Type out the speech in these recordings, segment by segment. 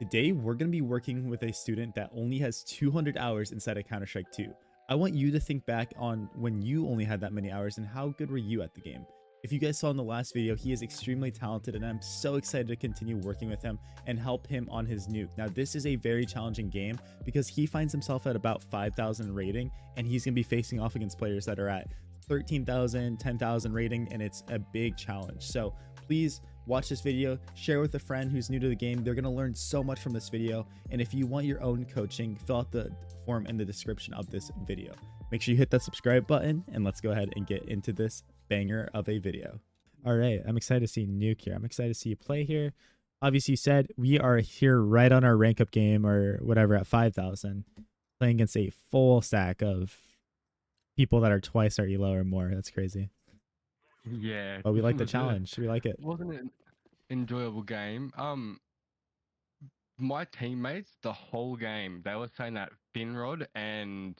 Today, we're going to be working with a student that only has 200 hours inside of Counter-Strike 2. I want you to think back on when you only had that many hours and how good were you at the game. If you guys saw in the last video, he is extremely talented and I'm so excited to continue working with him and help him on his nuke. Now, this is a very challenging game because he finds himself at about 5,000 rating and he's going to be facing off against players that are at 13,000, 10,000 rating, and it's a big challenge. So please watch this video, share with a friend who's new to the game. They're going to learn so much from this video. And if you want your own coaching, fill out the form in the description of this video. Make sure you hit that subscribe button and let's go ahead and get into this banger of a video. All right, I'm excited to see Nuke here. I'm excited to see you play here. Obviously, you said we are here right on our rank up game or whatever at 5,000, playing against a full stack of people that are twice our elo or more. That's crazy. Yeah, But we like the was challenge. We like it. wasn't it an enjoyable game? My teammates the whole game they were saying that Finrod and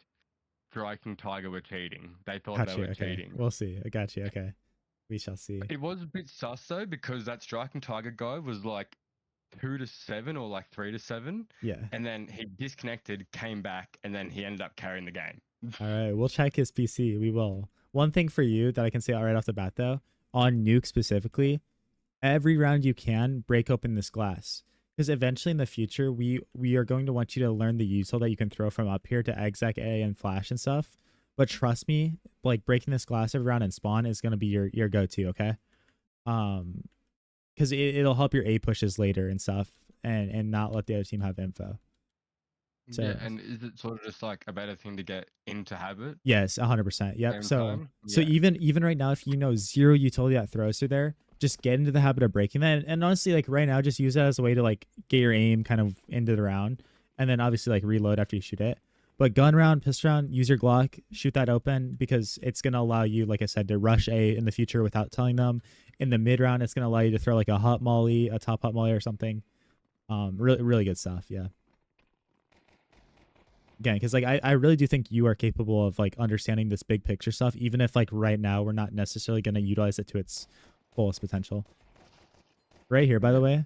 Striking Tiger were cheating. They thought Got they you. were Okay. cheating. We'll see. I got you. Okay. We shall see. It was a bit sus though because that Striking Tiger guy was like 2-7 or like 3-7, Yeah. and then he disconnected, came back, and then he ended up carrying the game. All right. We'll check his PC. We will. One thing for you that I can say right off the bat, though, on Nuke specifically, every round you can break open this glass. Because eventually in the future, we are going to want you to learn the util that you can throw from up here to exec A and flash and stuff. But trust me, like breaking this glass every round and spawn is going to be your go-to, okay? Because it'll help your A pushes later and stuff and not let the other team have info. So, Yeah, and is it sort of just like a better thing to get into habit? yes, 100%. Yep. Same So time? so Yeah. even right now, if you know zero utility that throws through there, just get into the habit of breaking that. And honestly, like right now, just use that as a way to like get your aim kind of into the round, and then obviously like reload after you shoot it. But gun round, pistol round, use your Glock, shoot that open because it's gonna allow you, like I said, to rush A in the future without telling them. In the mid round, it's gonna allow you to throw like a hot molly, a top hot molly or something. Really good stuff. Yeah. Again, because like I really do think you are capable of like understanding this big picture stuff, even if like right now we're not necessarily going to utilize it to its fullest potential. Right here, by the way,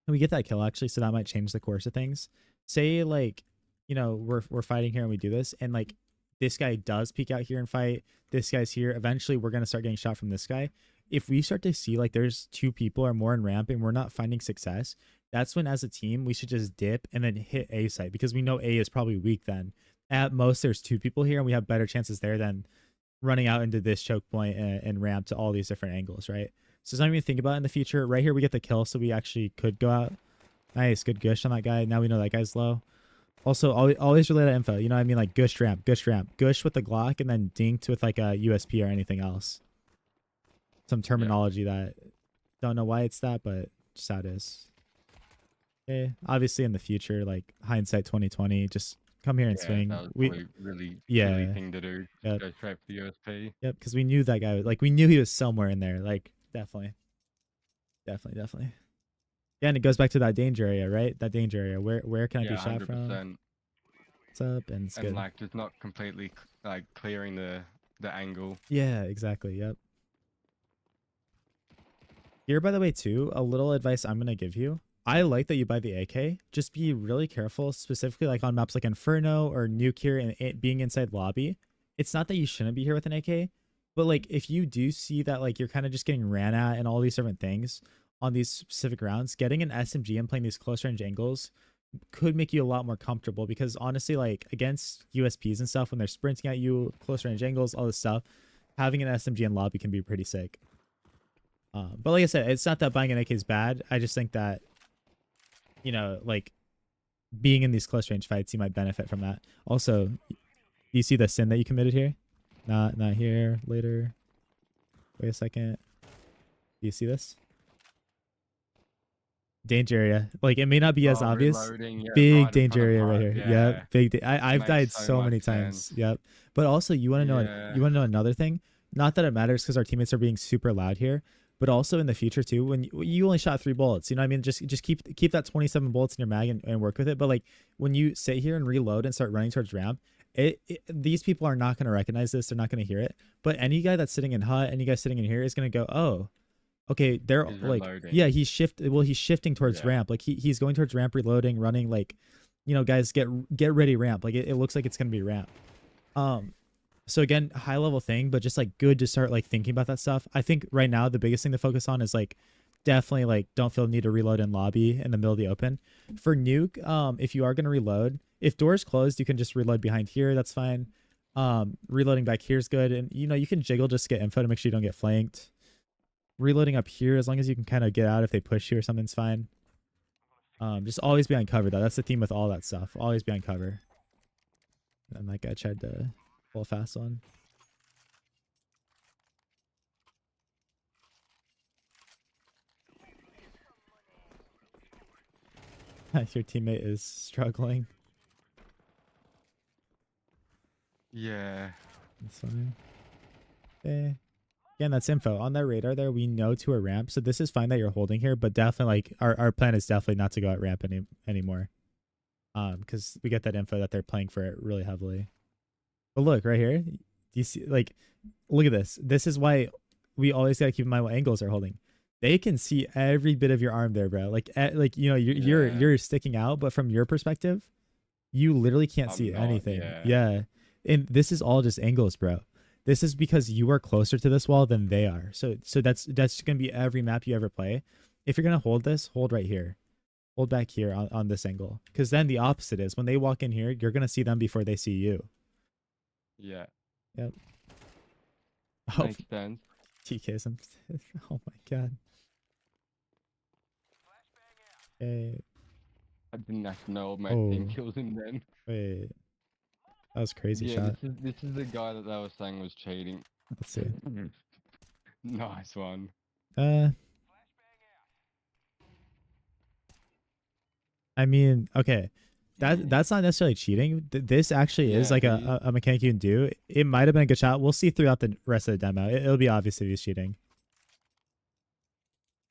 we get that kill actually, so that might change the course of things. Say like, you know, we're fighting here and we do this, and like this guy does peek out here and fight. This guy's here. Eventually, we're gonna start getting shot from this guy. If we start to see like there's two people or more in ramp and we're not finding success, that's when as a team we should just dip and then hit A site because we know A is probably weak then. At most there's two people here and we have better chances there than running out into this choke point and ramp to all these different angles, right? So something to think about in the future. Right here we get the kill, so we actually could go out. Nice, good gush on that guy. Now we know that guy's low. Also, always relay that info. You know what I mean? Like gush ramp, gush with the Glock, and then dinked with like a USP or anything else. Some terminology that don't know why it's that, but just how it is. Okay. Obviously in the future, like hindsight 2020, just come here and swing. That was We probably really yeah. silly thing to do. Yep. Go straight for the USP. Yep, because we knew that guy. Like we knew he was somewhere in there. Like definitely. Yeah, and it goes back to that danger area, right? That danger area. Where can I be shot from? 100%. What's up? And it's And good. like just not completely like clearing the angle. Yeah, exactly. Yep. Here, by the way, too, a little advice I'm gonna give you. I like that you buy the AK. Just be really careful, specifically like on maps like Inferno or Nuke here and it being inside lobby. It's not that you shouldn't be here with an AK, but like if you do see that like you're kind of just getting ran at and all these different things on these specific rounds, getting an SMG and playing these close range angles could make you a lot more comfortable because honestly, like against USPs and stuff, when they're sprinting at you, close range angles, all this stuff, having an SMG in lobby can be pretty sick. But like I said, it's not that buying an AK is bad. I just think that, you know, like being in these close range fights, you might benefit from that. Also, you see the sin that you committed here? Not here. Later. Wait a second. Do you see this? Danger area. Like it may not be as obvious. Reloading, big right danger area right here. Yeah. Yep. Big. I've Makes died so so many much times. sense. Yep. But also, you want to know Yeah. you want to know another thing. Not that it matters because our teammates are being super loud here, but also in the future too, when you only shot 3 bullets, you know what I mean? Just keep that 27 bullets in your mag and work with it. But like when you sit here and reload and start running towards ramp, these people are not going to recognize this. They're not going to hear it. But any guy that's sitting in hut, any guy sitting in here is going to go, oh, Okay, they're He's like, yeah, reloading. he's shifting towards Yeah. ramp. Like he's going towards ramp, reloading, running. Like, guys, get ready ramp. Like it looks like it's gonna be ramp. Um, so again, high level thing, but just like good to start like thinking about that stuff. I think right now the biggest thing to focus on is like definitely like don't feel the need to reload in lobby in the middle of the open. For nuke, if you are gonna reload, if doors closed, you can just reload behind here. That's fine. Reloading back here is good, and you can jiggle just to get info to make sure you don't get flanked. Reloading up here, as long as you can kind of get out if they push you or something's fine. Just always be on cover though. That's the theme with all that stuff. Always be on cover. And that guy tried to pull a fast one. Your teammate is struggling. Yeah. That's fine. Okay. Again, that's info on that radar there. We know to a ramp, so this is fine that you're holding here, but definitely like our plan is definitely not to go at ramp anymore. Because we get that info that they're playing for it really heavily. But look right here, do you see? Like, look at this. This is why we always gotta keep in mind what angles they're holding. They can see every bit of your arm there, bro. Like Yeah. you're sticking out, but from your perspective, you literally can't I'm see not. anything. Yeah. Yeah. And this is all just angles, bro. This is because you are closer to this wall than they are. So that's gonna be every map you ever play. If you're gonna hold this, hold right here. Hold back here on this angle. Because then the opposite is when they walk in here, you're gonna see them before they see you. Yeah. Yep. Oh, Makes sense. TKs. Oh my god. Okay. I didn't actually know my team Oh, killed him then. wait. That was a crazy Yeah, shot. this is the guy that they were saying was cheating. Let's see. Nice one. Uh I mean, okay. That's not necessarily cheating. This actually is Yeah, like he. a mechanic you can do. It might have been a good shot. We'll see throughout the rest of the demo. It'll be obvious if he's cheating.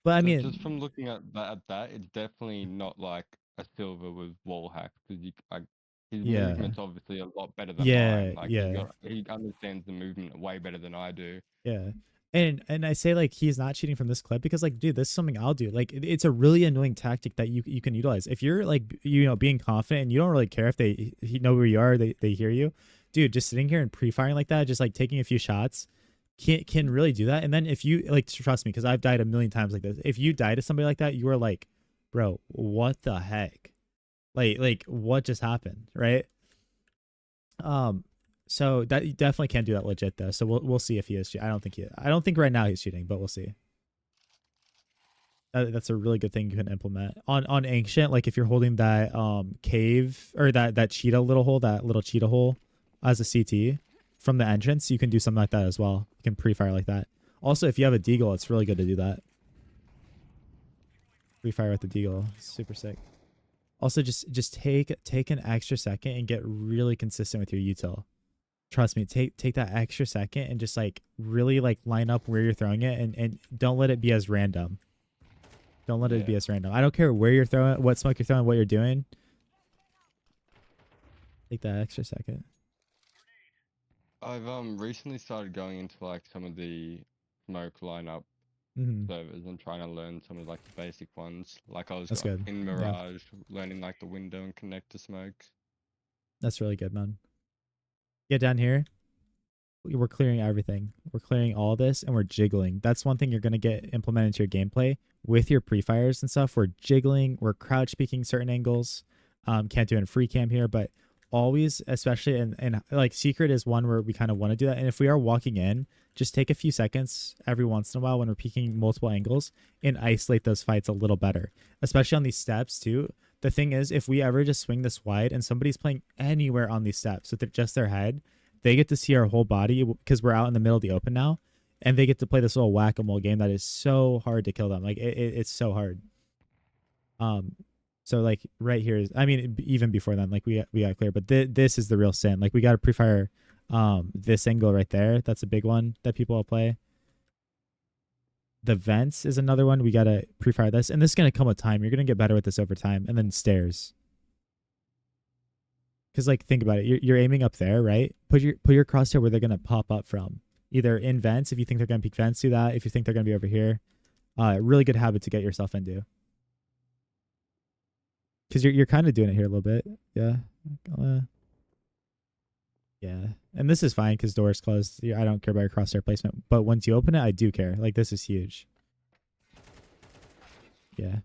But I Just mean, from looking at that, it's definitely not like a silver with wall hack because like his yeah. movement's obviously a lot better than mine. Yeah, Like yeah. he understands the movement way better than I do. Yeah. And I say like he's not cheating from this clip because like dude, this is something I'll do. Like it's a really annoying tactic that you can utilize. If you're like being confident and you don't really care if they know where you are, they hear you. Dude, just sitting here and pre-firing like that, just like taking a few shots can really do that. And then if you like trust me cuz I've died a million times like this. If you die to somebody like that, you are like, "Bro, what the heck?" Like what just happened, right? Um, so that you definitely can't do that legit though. So we'll see if he is. I don't think I don't think right now he's cheating, but we'll see. That's a really good thing you can implement on ancient. Like if you're holding that cave or that cheetah little hole, that little cheetah hole as a CT from the entrance, you can do something like that as well. You can pre-fire like that. Also, if you have a deagle, it's really good to do that. Pre-fire with the deagle, super sick. Also, just take an extra second and get really consistent with your util. Trust me, take that extra second and just like really like line up where you're throwing it and don't let it be as random. Don't let it Yeah. be as random. I don't care where you're throwing, what smoke you're throwing, what you're doing. Take that extra second. I've recently started going into like some of the smoke lineup Hmm. servers and trying to learn some of like the basic ones. Like I was That's good. in Yeah, Mirage learning like the window and connector smokes. that's really good, man. Get down here. We're clearing everything. We're clearing all this and we're jiggling. That's one thing you're going to get implemented into your gameplay with your pre-fires and stuff. We're jiggling, we're crouch peeking certain angles. Can't do it in free cam here, but always, especially in like secret is one where we kind of want to do that. And if we are walking in, just take a few seconds every once in a while when we're peeking multiple angles and isolate those fights a little better, especially on these steps too. The thing is, if we ever just swing this wide and somebody's playing anywhere on these steps with just their head, they get to see our whole body because we're out in the middle of the open now, and they get to play this little whack-a-mole game that is so hard to kill them. Like it's so hard. Um, so like right here is, I mean, even before then, like we got clear, but this is the real sin. Like we got to pre-fire this angle right there. That's a big one that people will play. The vents is another one. We got to pre-fire this, and this is gonna come with time. You're gonna get better with this over time, and then stairs. Because like think about it, you're aiming up there, right? Put your crosshair where they're gonna pop up from. Either in vents if you think they're gonna peek vents, do that. If you think they're gonna be over here, Really good habit to get yourself into. Because you're kind of doing it here a little bit. Yeah. Yeah. And this is fine because door's closed. I don't care about your crosshair placement. But once you open it, I do care. Like, this is huge. Yeah.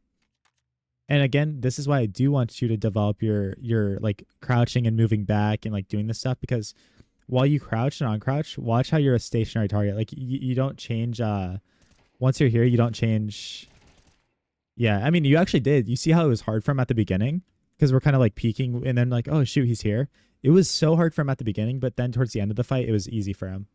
And again, this is why I do want you to develop your like crouching and moving back and like doing this stuff, because while you crouch and uncrouch, watch how you're a stationary target. Like you don't change once you're here, you don't change. Yeah, I mean, you actually did. You see how it was hard for him at the beginning because we're kind of like peeking and then like, oh shoot, he's here. It was so hard for him at the beginning, but then towards the end of the fight, it was easy for him.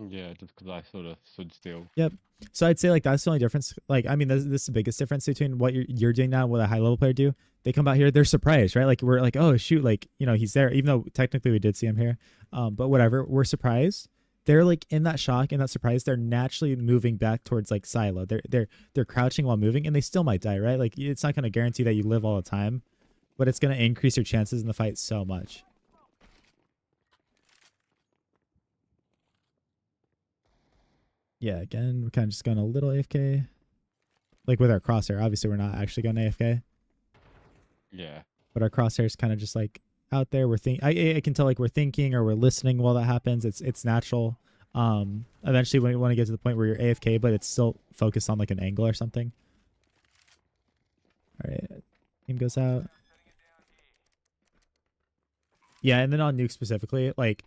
Yeah, just because I sort of stood still. Yep. So I'd say like that's the only difference. Like, I mean, this is the biggest difference between what you're doing now and what a high level player do. They come out here, they're surprised, right? Like we're like, oh shoot, like he's there, even though technically we did see him here. But whatever, we're surprised. They're like in that shock and that surprise. They're naturally moving back towards like silo. They're crouching while moving, and they still might die, right? Like it's not going to guarantee that you live all the time, but it's going to increase your chances in the fight so much. Yeah, again, we're kind of just going a little AFK. Like with our crosshair, obviously we're not actually going AFK, Yeah. but our crosshair is kind of just like out there. I can tell like we're thinking or we're listening while that happens. It's natural. Eventually when you want to get to the point where you're AFK, but it's still focused on like an angle or something. All right, team goes out. Yeah, and then on nuke specifically, like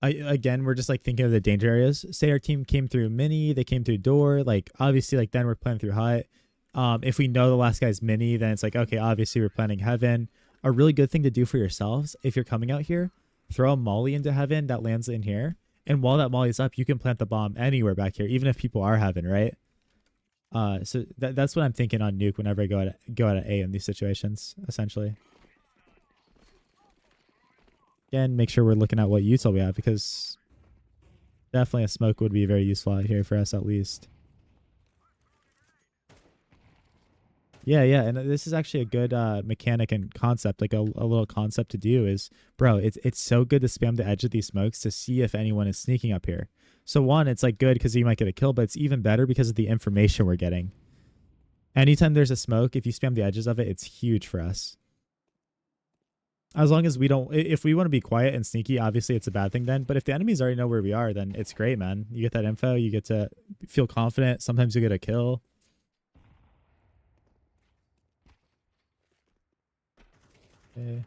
again, we're just like thinking of the danger areas. Say our team came through mini, they came through door. Like obviously, like then we're playing through hut. If we know the last guy's mini, then it's like okay, obviously we're planning heaven. A really good thing to do for yourselves if you're coming out here, throw a molly into heaven that lands in here, and while that molly's up, you can plant the bomb anywhere back here, even if people are heaven, right? So that's what I'm thinking on nuke whenever I go at A in these situations, essentially. Again, make sure we're looking at what util we have, because definitely a smoke would be very useful out here for us at least. Yeah, yeah, and this is actually a good mechanic and concept, like a little concept to do is, bro, it's so good to spam the edge of these smokes to see if anyone is sneaking up here. So one, it's like good because you might get a kill, but it's even better because of the information we're getting. Anytime there's a smoke, if you spam the edges of it, it's huge for us. As long as we don't, if we want to be quiet and sneaky, obviously it's a bad thing then. But if the enemies already know where we are, then it's great, man. You get that info, you get to feel confident. Sometimes you get a kill. Okay.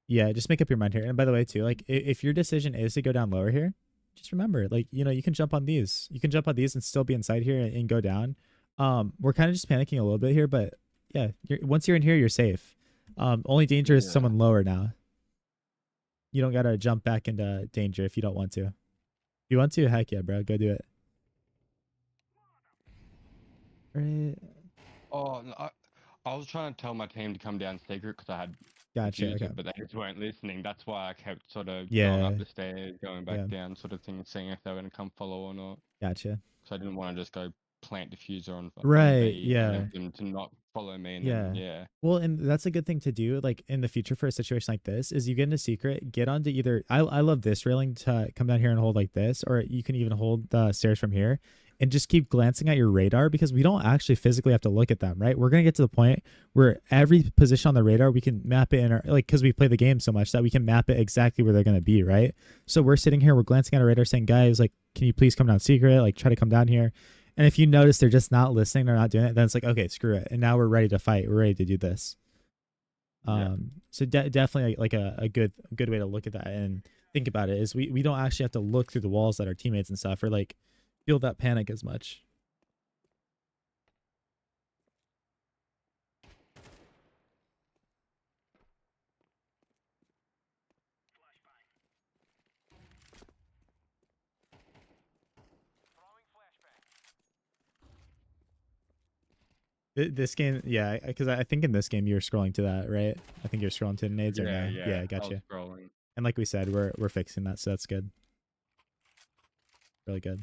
Yeah, just make up your mind here. And by the way, too, like if your decision is to go down lower here, just remember, like, you can jump on these. You can jump on these and still be inside here and go down. We're kind of just panicking a little bit here, but yeah, once you're in here, you're safe. Only danger is someone lower now. You don't gotta jump back into danger if you don't want to. If you want to, heck yeah, bro, go do it. Right. Oh, no, I was trying to tell my team to come down secret because I had Gotcha. diffused Okay. it, but they just weren't listening. That's why I kept sort of going Yeah. up the stairs, going back Yeah. down, sort of thing, seeing if they were going to come follow or not. Gotcha. So I didn't want to just go plant diffuser on Right. B and Yeah. then them to not follow me, and then Yeah. yeah. Well, and that's a good thing to do, like in the future for a situation like this, is you get into secret, get onto either I love this railing to come down here and hold like this, or you can even hold the stairs from here and just keep glancing at your radar, because we don't actually physically have to look at them, right? We're gonna get to the point where every position on the radar we can map it in our, like, because we play the game so much that we can map it exactly where they're gonna be, right? So we're sitting here, we're glancing at our radar saying, guys, like, can you please come down secret? Like, try to come down here. And if you notice they're just not listening, they're not doing it, then it's like, okay, screw it. And now we're ready to fight. We're ready to do this. Yeah. So definitely like a good way to look at that and think about it is we don't actually have to look through the walls at our teammates and stuff, or like feel that panic as much. This game, yeah, because I think in this game you're scrolling to that, right? I think you're scrolling to the nades or Yeah, no? yeah. Yeah, I was gotcha. scrolling. And like we said, we're fixing that, so that's good. Really good.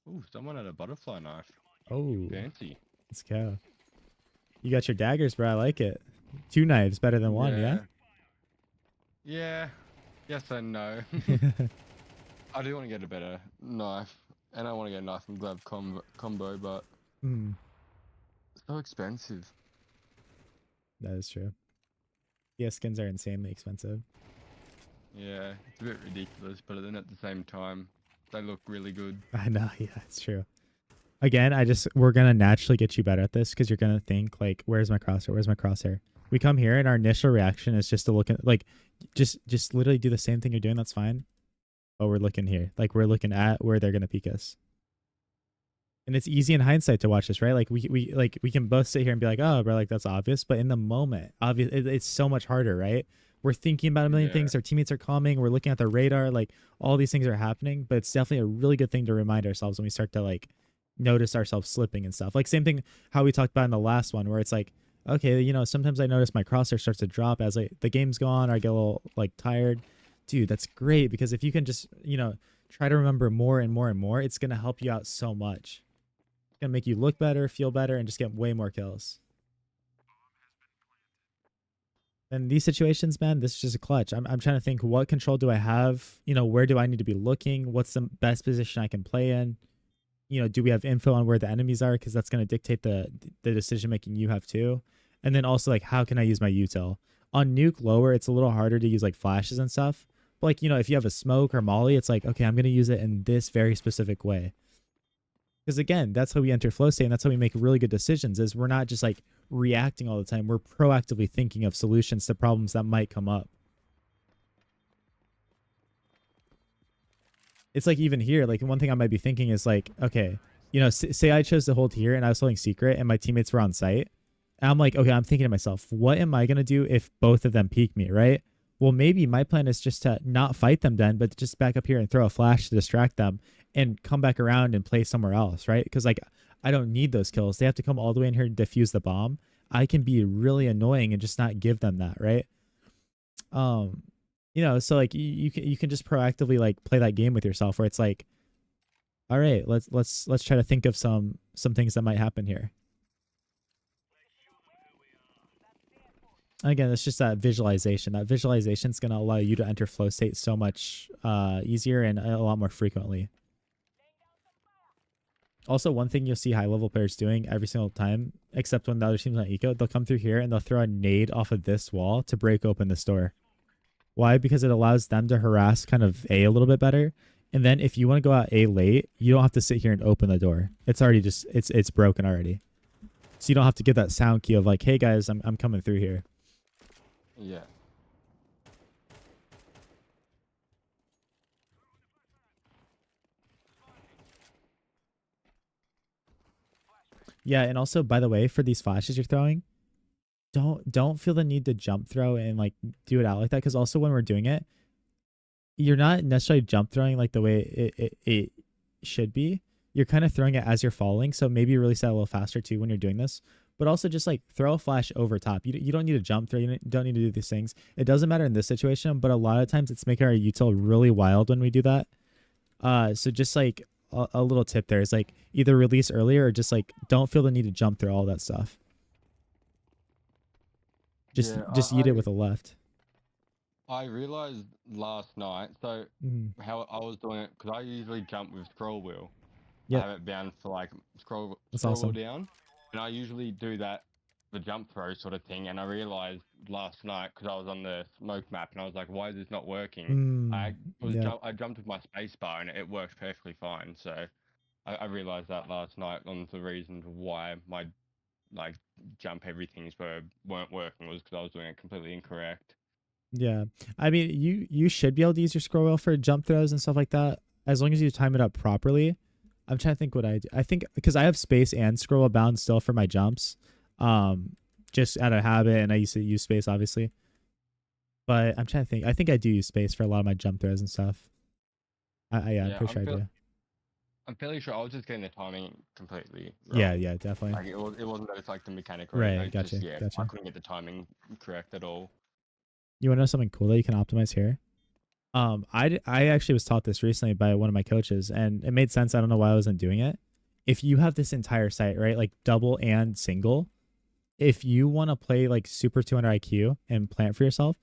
Ooh, someone had a butterfly knife. Oh, Fancy. let's go. You got your daggers, bro. I like it. Two knives better than one, yeah? Yeah. Yes and no. I do want to get a better knife, and I want to get a knife and glove combo, but Hmm, so expensive. that is true. Yeah, skins are insanely expensive. Yeah, it's a bit ridiculous, but then at the same time, they look really good. I know. Yeah, it's true. Again, we're gonna naturally get you better at this because you're gonna think like, where's my crosshair? Where's my crosshair? We come here and our initial reaction is just to look at like, just literally do the same thing you're doing. That's fine. But we're looking here, like we're looking at where they're gonna peek us. And it's easy in hindsight to watch this, right? Like we can both sit here and be like, oh, bro, like that's obvious. But in the moment, obvious, it's so much harder, right? We're thinking about a million Yeah. things. Our teammates are calming. We're looking at the radar. Like all these things are happening. But it's definitely a really good thing to remind ourselves when we start to like notice ourselves slipping and stuff. Like same thing how we talked about in the last one, where it's like, okay, sometimes I notice my crosshair starts to drop as like the game's go on. Or I get a little like tired. Dude, that's great because if you can just try to remember more and more and more, it's gonna help you out so much. Gonna make you look better, feel better, and just get way more kills. And these situations, man, this is just a clutch. I'm trying to think, what control do I have? Where do I need to be looking? What's the best position I can play in? Do we have info on where the enemies are? Because that's gonna dictate the decision making you have too. And then also like, how can I use my util? On nuke lower, it's a little harder to use like flashes and stuff. But like, if you have a smoke or molly, it's like, okay, I'm gonna use it in this very specific way. Because again, that's how we enter flow state, and that's how we make really good decisions. Is we're not just like reacting all the time. We're proactively thinking of solutions to problems that might come up. It's like even here, like one thing I might be thinking is like, okay, say I chose to hold here and I was holding secret and my teammates were on site. And I'm like, okay, I'm thinking to myself, what am I gonna do if both of them peek me, right? Well, maybe my plan is just to not fight them then, but just back up here and throw a flash to distract them and come back around and play somewhere else, right? Because like I don't need those kills. They have to come all the way in here and defuse the bomb. I can be really annoying and just not give them that, right? Um, so like you can just proactively like play that game with yourself where it's like, all right, let's try to think of some things that might happen here. Again, it's just that visualization. That visualization is going to allow you to enter flow state so much easier and a lot more frequently. Also, one thing you'll see high level players doing every single time, except when the other team's on eco, they'll come through here and they'll throw a nade off of this wall to break open this door. Why? Because it allows them to harass kind of A a little bit better. And then if you want to go out A late, you don't have to sit here and open the door. It's already just it's broken already. So you don't have to get that sound key of like, hey guys, I'm coming through here. Yeah. Yeah, and also by the way, for these flashes you're throwing, don't feel the need to jump throw and like do it out like that. Because also when we're doing it, you're not necessarily jump throwing like the way it should be. You're kind of throwing it as you're falling. So maybe you release that a little faster too when you're doing this. But also just like throw a flash over top. You don't need to jump throw. You don't need to do these things. It doesn't matter in this situation, but a lot of times it's making our util really wild when we do that. So just like a little tip there is like either release earlier or just like don't feel the need to jump through all that stuff. Just Yeah. just eat it with a left. I realized last night. So Mm, how I was doing it because I usually jump with scroll wheel. I yep, have it bound for like that's scroll wheel awesome. down, and I usually do that the jump throw sort of thing. And I realized last night because I was on the smoke map and I was like, why is this not working? Mm, yep. I jumped with my space bar and it worked perfectly fine. So I realized that last night on the reason why my like jump everythings weren't working was because I was doing it completely incorrect. Yeah. I mean, you should be able to use your scroll wheel for jump throws and stuff like that as long as you time it up properly. I'm trying to think what I do. I think because I have space and scroll wheel bound still for my jumps, um, just out of habit, and I used to use space obviously. But I'm trying to think. I think I do use space for a lot of my jump throws and stuff. Yeah, I'm Yeah, pretty sure I do. I'm fairly sure I was just getting the timing completely Yeah, wrong. yeah, definitely. Like it wasn't that it's like the mechanic or anything. Right. It's just Gotcha. yeah, I Gotcha. couldn't get the timing correct at all. You want to know something cool that you can optimize here? I actually was taught this recently by one of my coaches, and it made sense. I don't know why I wasn't doing it. If you have this entire site, right, like double and single, if you want to play like super 200 IQ and plant for yourself,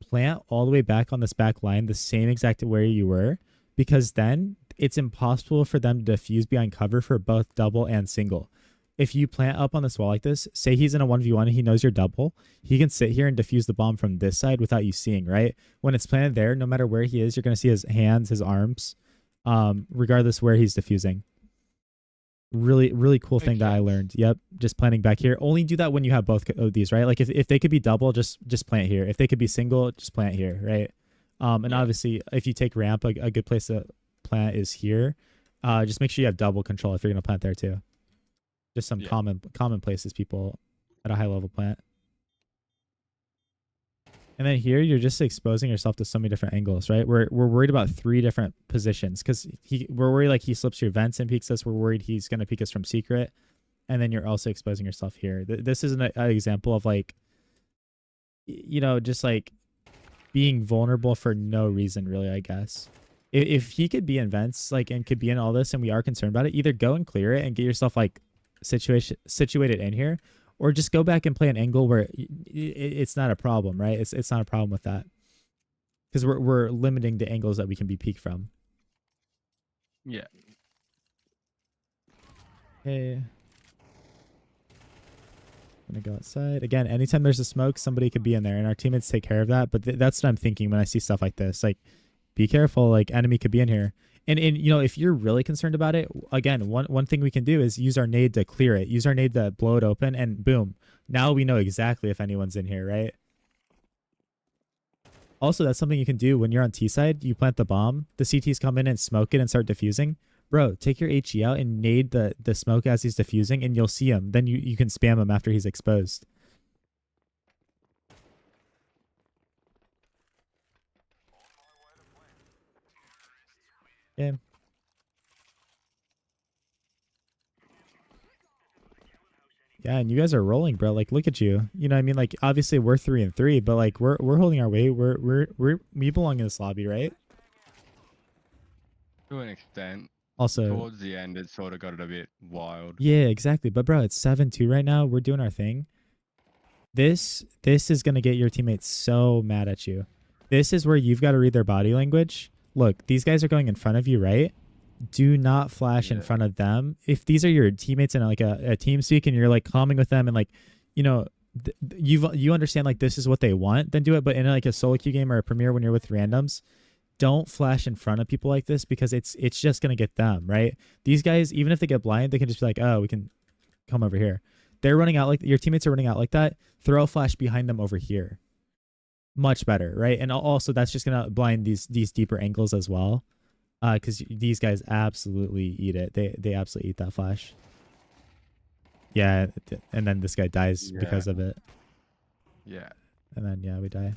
plant all the way back on this back line, the same exact where you were, because then it's impossible for them to defuse behind cover for both double and single. If you plant up on this wall like this, say he's in a 1v1 and he knows you're double, he can sit here and defuse the bomb from this side without you seeing, right? When it's planted there, no matter where he is, you're going to see his hands, his arms, regardless where he's defusing. Really, really cool thing that I learned. Yep, just planting back here. Only do that when you have both of these, right? Like if they could be double, just plant here. If they could be single, just plant here, right? And obviously, if you take ramp, a good place to plant is here. Just make sure you have double control if you're going to plant there too. Just some common places people at a high level plant. And then here you're just exposing yourself to so many different angles, right? We're worried about 3 different positions because we're worried like he slips your vents and peeks us. We're worried he's going to peek us from secret. And then you're also exposing yourself here. This is an example of like, you know, just like being vulnerable for no reason really, I guess. If he could be in vents like and could be in all this and we are concerned about it, either go and clear it and get yourself like situated in here, or just go back and play an angle where it's not a problem, right? It's not a problem with that because we're limiting the angles that we can be peeked from. Yeah. Okay. I'm gonna go outside again. Anytime there's a smoke, somebody could be in there, and our teammates take care of that. But that's what I'm thinking when I see stuff like this. Like, be careful. Like, enemy could be in here. And you know, if you're really concerned about it, again, one thing we can do is use our nade to clear it. Use our nade to blow it open, and boom. Now we know exactly if anyone's in here, right? Also, that's something you can do when you're on T side. You plant the bomb, the CTs come in and smoke it and start diffusing. Bro, take your HE out and nade the smoke as he's diffusing, and you'll see him. Then you can spam him after he's exposed. Yeah. Yeah, and you guys are rolling, bro. Like, look at you. You know what I mean? Like, obviously we're 3-3, but like we're holding our weight. We belong in this lobby, right? To an extent. Also, towards the end, it sort of got it a bit wild. Yeah, exactly. But bro, it's 7-2 right now. We're doing our thing. This is gonna get your teammates so mad at you. This is where you've got to read their body language. Look, these guys are going in front of you, right? Do not flash in front of them. If these are your teammates in like a team speak and you're like calming with them and like, you know, you understand like this is what they want, then do it. But in like a solo queue game or a premiere when you're with randoms, don't flash in front of people like this because it's just gonna get them, right? These guys, even if they get blind, they can just be like, oh, we can come over here. They're running out like your teammates are running out like that. Throw a flash behind them over here. Much better, right? And also that's just gonna blind these deeper angles as well, because these guys absolutely eat it. They absolutely eat that flash. Yeah, and then this guy dies because of it. Yeah. And then we die.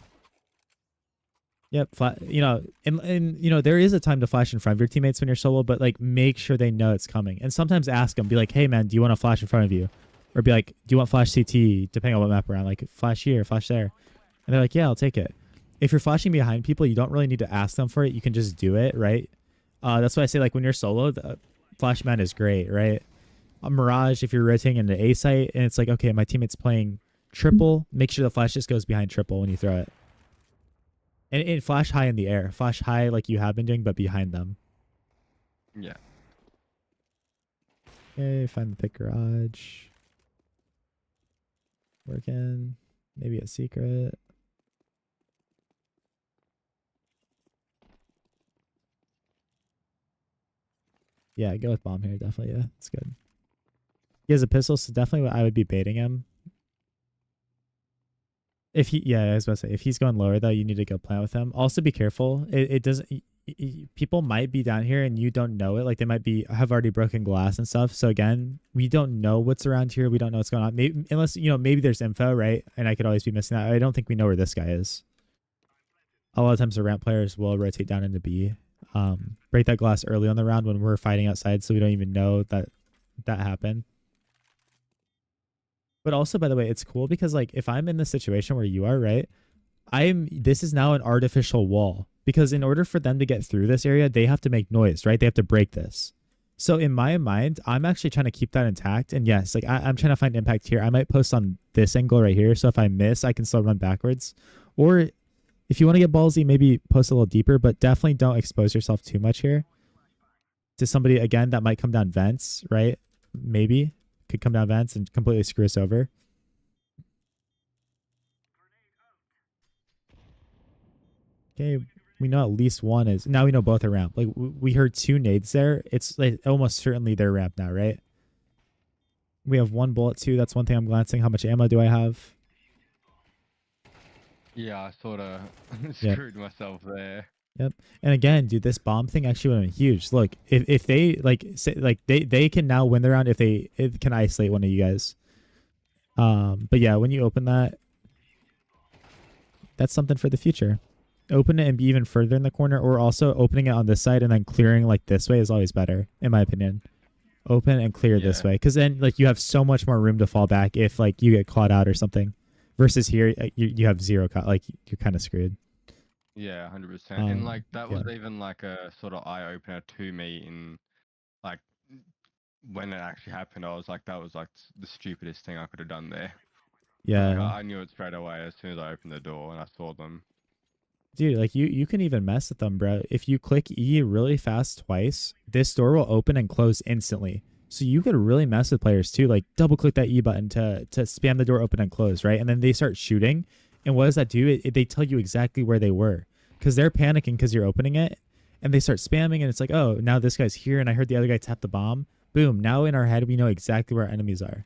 Yep, you know, and you know there is a time to flash in front of your teammates when you're solo, but like make sure they know it's coming. And sometimes ask them, be like, "Hey man, do you want to flash in front of you?" Or be like, "Do you want flash CT?" Depending on what map we're on, like flash here, flash there. And they're like, yeah, I'll take it. If you're flashing behind people, you don't really need to ask them for it. You can just do it, right? That's why I say, like, when you're solo, the flash man is great, right? A Mirage, if you're rotating into A site, and it's like, okay, my teammate's playing triple, make sure the flash just goes behind triple when you throw it. And flash high in the air. Flash high like you have been doing, but behind them. Yeah. Okay, find the pit garage. Working. Maybe a secret. Yeah, go with bomb here. Definitely. Yeah, it's good. He has a pistol, so definitely I would be baiting him. If he, I was about to say, if he's going lower though, you need to go plant with him. Also, be careful. It doesn't. People might be down here and you don't know it. Like they might have already broken glass and stuff. So again, we don't know what's around here. We don't know what's going on. Maybe, unless maybe there's info, right? And I could always be missing that. I don't think we know where this guy is. A lot of times the ramp players will rotate down into B. Break that glass early on the round when we're fighting outside, so we don't even know that happened. But also, by the way, it's cool because like if I'm in the situation where you are, right, this is now an artificial wall because in order for them to get through this area, they have to make noise, right? They have to break this. So in my mind, I'm actually trying to keep that intact. And yes, like I'm trying to find impact here. I might post on this angle right here. So if I miss, I can still run backwards. Or If you want to get ballsy, maybe post a little deeper, but definitely don't expose yourself too much here to somebody again that might come down vents, right? Maybe could come down vents and completely screw us over. Okay, we know at least one is now. We know both are ramp. Like we heard two nades there. It's like almost certainly they're ramp now, right? We have one bullet too. That's one thing I'm glancing. How much ammo do I have? Yeah, I sort of Yep. screwed myself there. Yep. And again, dude, this bomb thing actually would have been huge. Look, if they like say, like they can now win the round if they can isolate one of you guys. But yeah, when you open that, that's something for the future. Open it and be even further in the corner, or also opening it on this side and then clearing like this way is always better, in my opinion. Open and clear this way, because then like you have so much more room to fall back if like you get caught out or something. Versus here, you have zero caught. Like you're kind of screwed. Yeah, 100%. And like that was Yeah. even like a sort of eye opener to me in like when it actually happened. I was like, that was like the stupidest thing I could have done there. Like Yeah. I knew it straight away as soon as I opened the door and I saw them. Dude, like you can even mess with them, bro. If you click E really fast twice, this door will open and close instantly. So you could really mess with players too. Like double click that E button to spam the door open and close, right? And then they start shooting. And what does that do? They tell you exactly where they were because they're panicking because you're opening it, and they start spamming. And it's like, oh, now this guy's here, and I heard the other guy tap the bomb. Boom! Now in our head, we know exactly where our enemies are,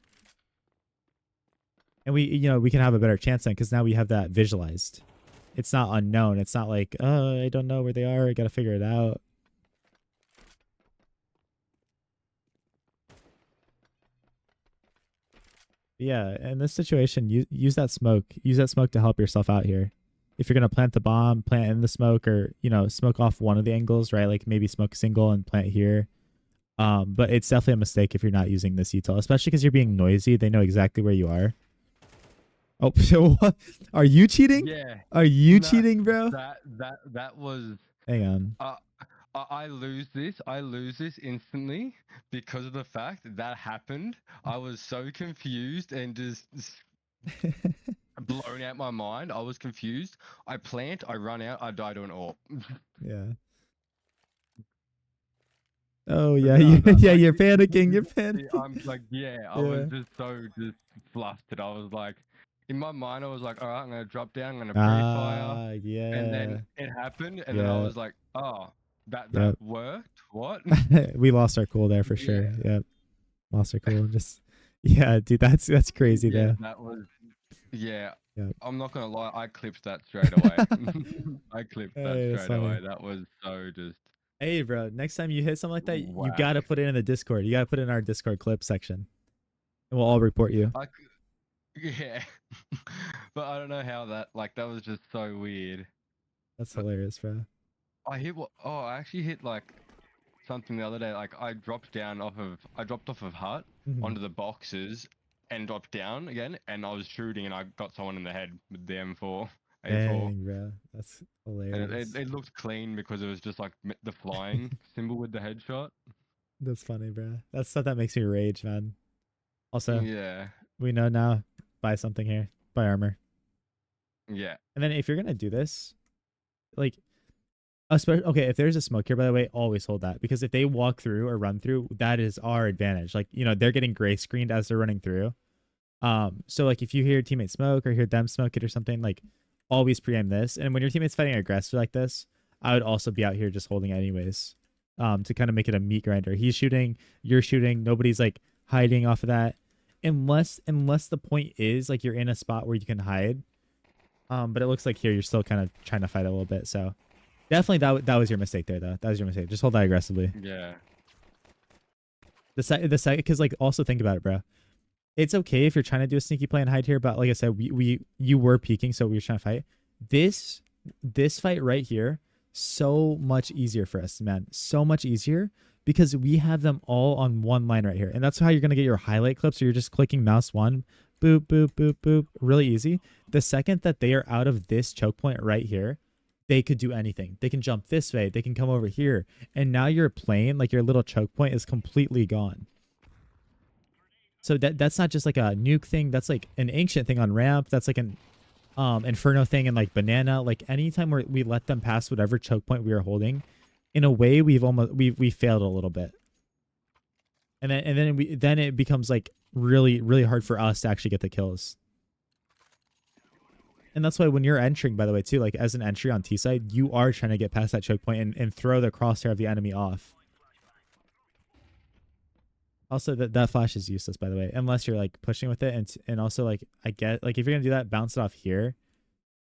and we can have a better chance then because now we have that visualized. It's not unknown. It's not like, oh, I don't know where they are. I got to figure it out. Yeah, in this situation, use that smoke. Use that smoke to help yourself out here. If you're going to plant the bomb, plant in the smoke or, smoke off one of the angles, right? Like maybe smoke a single and plant here. But it's definitely a mistake if you're not using this util, especially because you're being noisy. They know exactly where you are. Oh, so what? Are you cheating? Yeah. Are you cheating, bro? That was. Hang on. I lose this. I lose this instantly because of the fact that happened. I was so confused and just blown out my mind. I was confused. I plant. I run out. I die to an AWP. Yeah. Oh yeah, No, yeah, like, you're panicking. You're panicking. I'm like, yeah, I was just so flustered. I was like, in my mind, I was like, all right, I'm gonna drop down. I'm gonna pre-fire, and Yeah. then it happened, and then I Yeah. was like, oh, that Yep. worked. What? We lost our cool there for sure. Yeah. Yep. Lost our cool. Just yeah, dude, that's crazy Yeah, though. that was. Yeah, Yep. I'm not gonna lie. I clipped that straight away. I clipped that Hey, that's straight funny. away. That was so just Hey, bro, next time you hit something like that, you whack. gotta put it in the Discord. You gotta put it in our Discord clip section, and we'll all report you. Yeah, but I don't know how that was just so weird. That's But hilarious, bro. I actually hit like something the other day. Like I dropped off of hut Mhm. onto the boxes and dropped down again, and I was shooting and I got someone in the head with the M4 A4. Dang, bro, that's And hilarious. it looked clean because it was just like the flying symbol with the headshot. That's funny, bro. That's stuff that makes me rage, man. Also, Yeah, we know now. Buy something here. Buy armor. yeah, And then if you're gonna do this, like, especially okay, if there's a smoke here, by the way, always hold that because if they walk through or run through, that is our advantage. Like, they're getting gray screened as they're running through. So like if you hear your teammate smoke or hear them smoke it or something, like always preempt this. And when your teammate's fighting aggressive like this, I would also be out here just holding it anyways. To kind of make it a meat grinder. He's shooting, you're shooting, nobody's like hiding off of that. Unless the point is like you're in a spot where you can hide. But it looks like here you're still kind of trying to fight a little bit. So definitely that was your mistake there though. That was your mistake. Just hold that aggressively. yeah, The second, because like also think about it, bro. It's okay if you're trying to do a sneaky play and hide here, but like I said, you were peeking, so we were trying to fight. This fight right here, so much easier for us, man. So much easier because we have them all on one line right here, and that's how you're gonna get your highlight clips. So you're just clicking mouse one, boop boop boop boop, really easy. The second that they are out of this choke point right here, they could do anything. They can jump this way, they can come over here, and now your plane, like your little choke point, is completely gone. So that's not just like a nuke thing. That's like an ancient thing on ramp. That's like Inferno thing and like banana, like anytime we let them pass whatever choke point we are holding, in a way we failed a little bit. And then it becomes like really hard for us to actually get the kills. And that's why when you're entering, by the way, too, like as an entry on T side, you are trying to get past that choke point and throw the crosshair of the enemy off. Also, that flash is useless, by the way, unless you're like pushing with it, and also like I get like if you're gonna do that, bounce it off here.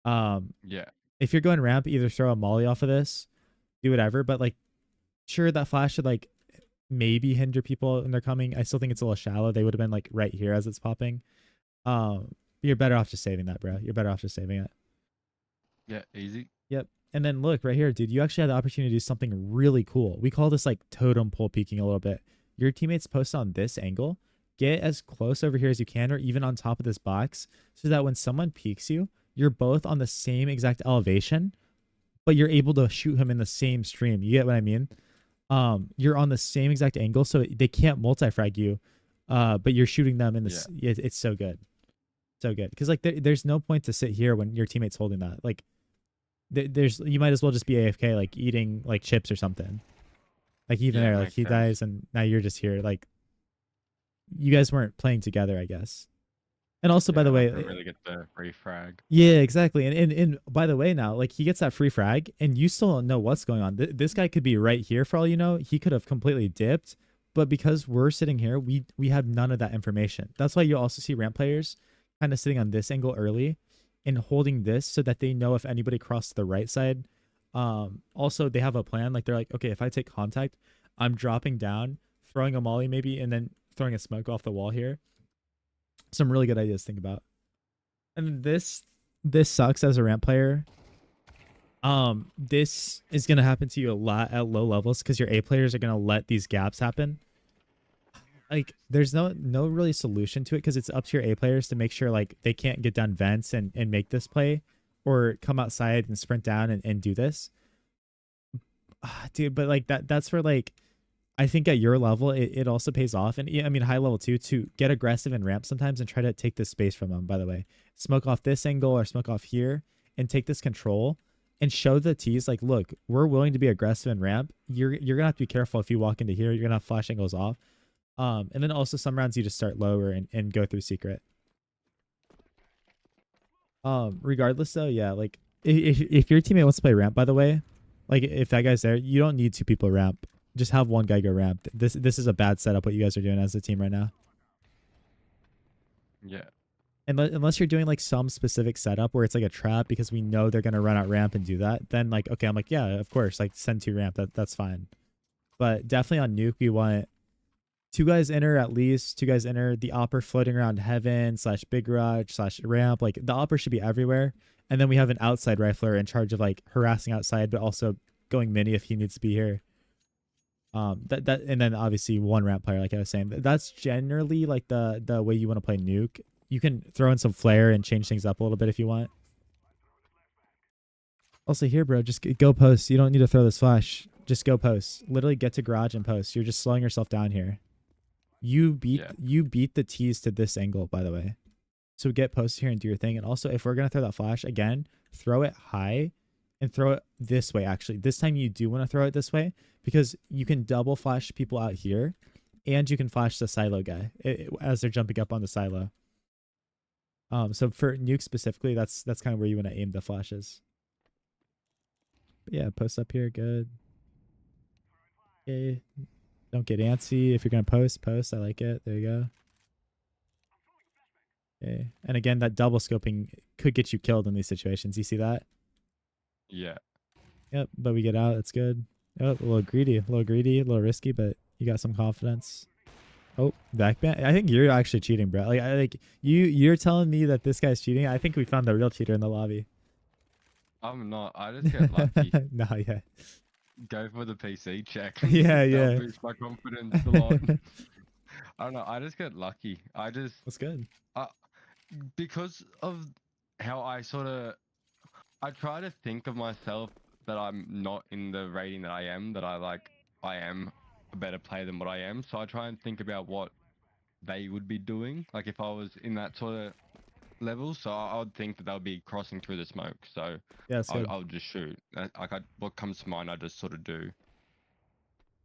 Um, Yeah. if you're going ramp, either throw a molly off of this, do whatever. But like, sure, that flash should like maybe hinder people when they're coming. I still think it's a little shallow. They would have been like right here as it's popping. You're better off just saving that, bro. You're better off just saving it. Yeah. Easy. Yep. And then look right here, dude. You actually had the opportunity to do something really cool. We call this like totem pole peeking a little bit. Your teammates post on this angle. Get as close over here as you can, or even on top of this box, so that when someone peeks you, you're both on the same exact elevation, but you're able to shoot him in the same stream. You get what I mean? You're on the same exact angle, so they can't multi-frag you, but you're shooting them in the. Yeah. It's so good, so good. Because like there's no point to sit here when your teammate's holding that. Like there's you might as well just be AFK, like eating like chips or something. Like even Yeah. there, like Makes he sense. dies and now you're just here. Like you guys weren't playing together, I guess. And also, by Yeah. the And I way, couldn't really get the free frag. yeah, exactly. And by the way, now like he gets that free frag, and you still don't know what's going on. This guy could be right here for all you know. He could have completely dipped, but because we're sitting here, we have none of that information. That's why you also see ramp players kind of sitting on this angle early and holding this so that they know if anybody crossed the right side. Also they have a plan. Like they're like, okay, if I take contact, I'm dropping down, throwing a molly maybe, and then throwing a smoke off the wall here. Some really good ideas to think about. And this sucks as a ramp player. This is gonna happen to you a lot at low levels because your A players are gonna let these gaps happen. Like there's no really solution to it because it's up to your A players to make sure like they can't get down vents and make this play, or come outside and sprint down and do this. Dude, but like that's where like I think at your level it also pays off, and yeah, I mean high level too, to get aggressive and ramp sometimes and try to take this space from them. By the way, smoke off this angle or smoke off here and take this control and show the T's like, look, we're willing to be aggressive and ramp. You're gonna have to be careful if you walk into here. You're gonna have flash angles off. And then also some rounds you just start lower and go through secret. Regardless though, yeah, like if your teammate wants to play ramp, by the way, like if that guy's there, you don't need two people ramp. Just have one guy go ramp. This is a bad setup what you guys are doing as a team right now. Yeah. Unless you're doing like some specific setup where it's like a trap because we know they're gonna run out ramp and do that, then like okay, I'm like yeah, of course, like send two ramp. That's fine. But definitely on nuke, we want two guys enter at least. Two guys enter. The opper floating around heaven slash big garage slash ramp. Like the opper should be everywhere. And then we have an outside rifler in charge of like harassing outside, but also going mini if he needs to be here. That and then obviously one ramp player, like I was saying. That's generally like the way you want to play nuke. You can throw in some flare and change things up a little bit if you want. Also here, bro, just go post. You don't need to throw this flash. Just go post. Literally get to garage and post. You're just slowing yourself down here. Yeah. You beat the T's to this angle, by the way. So get posted here and do your thing. And also, if we're gonna throw that flash again, throw it high and throw it this way. Actually, this time you do want to throw it this way because you can double flash people out here, and you can flash the silo guy as they're jumping up on the silo. So for nuke specifically, that's kind of where you want to aim the flashes. But yeah, post up here, good. Okay, don't get antsy. If you're gonna post, post. I like it. There you go. Okay. And again, that double scoping could get you killed in these situations. You see that? Yeah. Yep. But we get out. That's good. Oh, a little greedy, a little risky, but you got some confidence. Oh, backban. I think you're actually cheating, bro. Like, you're telling me that this guy's cheating. I think we found the real cheater in the lobby. I'm not. I just get lucky. No, yeah, Go for the PC check. yeah, That'll yeah. boost my confidence a lot. I don't know. I just get lucky. That's good. Uh, because of how I try to think of myself that I'm not in the rating that I am, that I am a better player than what I am. So I try and think about what they would be doing. Like if I was in that sort of level, so I would think that they'll be crossing through the smoke. So Yeah, that's good. I would just shoot. What comes to mind, I just sort of do.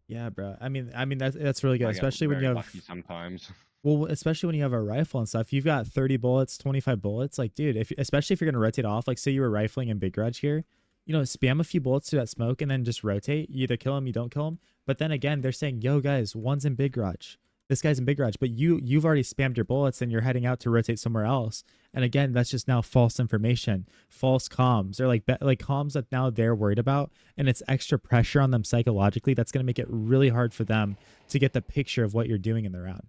Yeah, bro. I mean that's really good, I get especially when you very have lucky sometimes. well, especially when you have a rifle and stuff. You've got 30 bullets, 25 bullets. Like, dude, if especially if you're gonna rotate off, like say you were rifling in Big Grudge here, spam a few bullets to that smoke and then just rotate. You either kill him, you don't kill him. But then again, they're saying, yo, guys, one's in Big Grudge. This guy's in Big Grudge, but you've already spammed your bullets and you're heading out to rotate somewhere else. And again, that's just now false information, false comms. They're like comms that now they're worried about, and it's extra pressure on them psychologically. That's gonna make it really hard for them to get the picture of what you're doing in the round.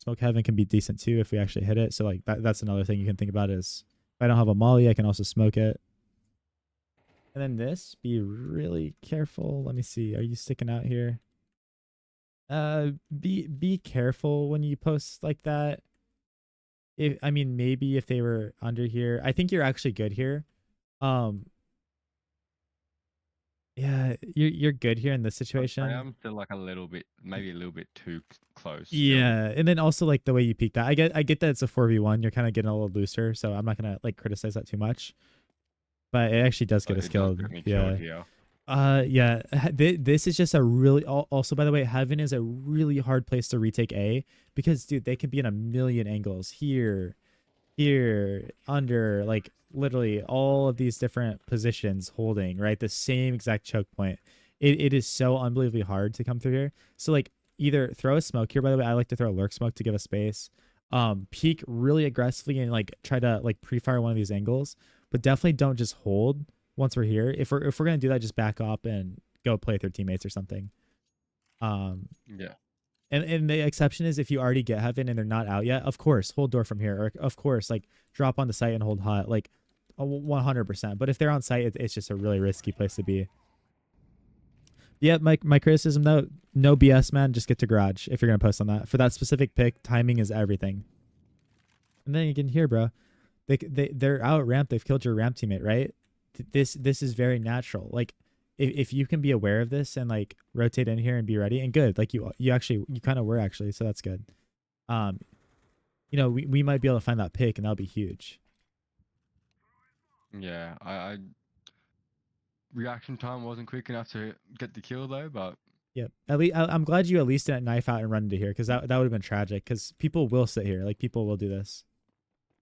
Smoke Heaven can be decent too if we actually hit it. So like that's another thing you can think about is if I don't have a molly, I can also smoke it. And then this, be really careful. Let me see. Are you sticking out here? Be careful when you post like that. If I mean maybe if they were under here. I think you're actually good here. Um yeah, you're good here in this I situation. am still like a little bit, maybe a little bit too close still. Yeah, and then also like the way you peek that. I get that it's a 4v1. You're kind of getting a little looser, so I'm not gonna like criticize that too much. But it actually does get But us it does killed. get me killed Yeah. here. Yeah. This is just a really. Also, by the way, Heaven is a really hard place to retake A because, dude, they can be in a million angles here, under, like literally all of these different positions, holding right the same exact choke point. It is so unbelievably hard to come through here. So like either throw a smoke here. By the way, I like to throw a lurk smoke to give a space. Peek really aggressively and like try to like pre-fire one of these angles, but definitely don't just hold once we're here. If we're gonna do that, just back up and go play with your teammates or something. Um, Yeah. and the exception is if you already get Heaven and they're not out yet, of course, hold door from here. Or of course, like drop on the site and hold hot, like 100%. But if they're on site, it's just a really risky place to be. Yeah, my criticism though, no BS, man. Just get to garage if you're gonna post on that. For that specific pick, timing is everything. And then you can hear, bro. They're out ramp. They've killed your ramp teammate, right? This is very natural. Like if you can be aware of this and like rotate in here and be ready and good, like you actually you kind of were actually, so that's good. Um, we might be able to find that pick and that'll be huge. Yeah. I reaction time wasn't quick enough to get the kill though, but Yep. At least I'm glad you at least didn't knife out and run into here because that would have been tragic. Because people will sit here, like people will do this.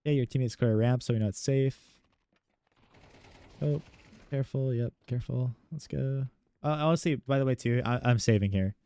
Yeah, your teammates clear a ramp, so we know it's safe. Oh, careful. Yep, careful. Let's go. Honestly, by the way, too, I'm saving here.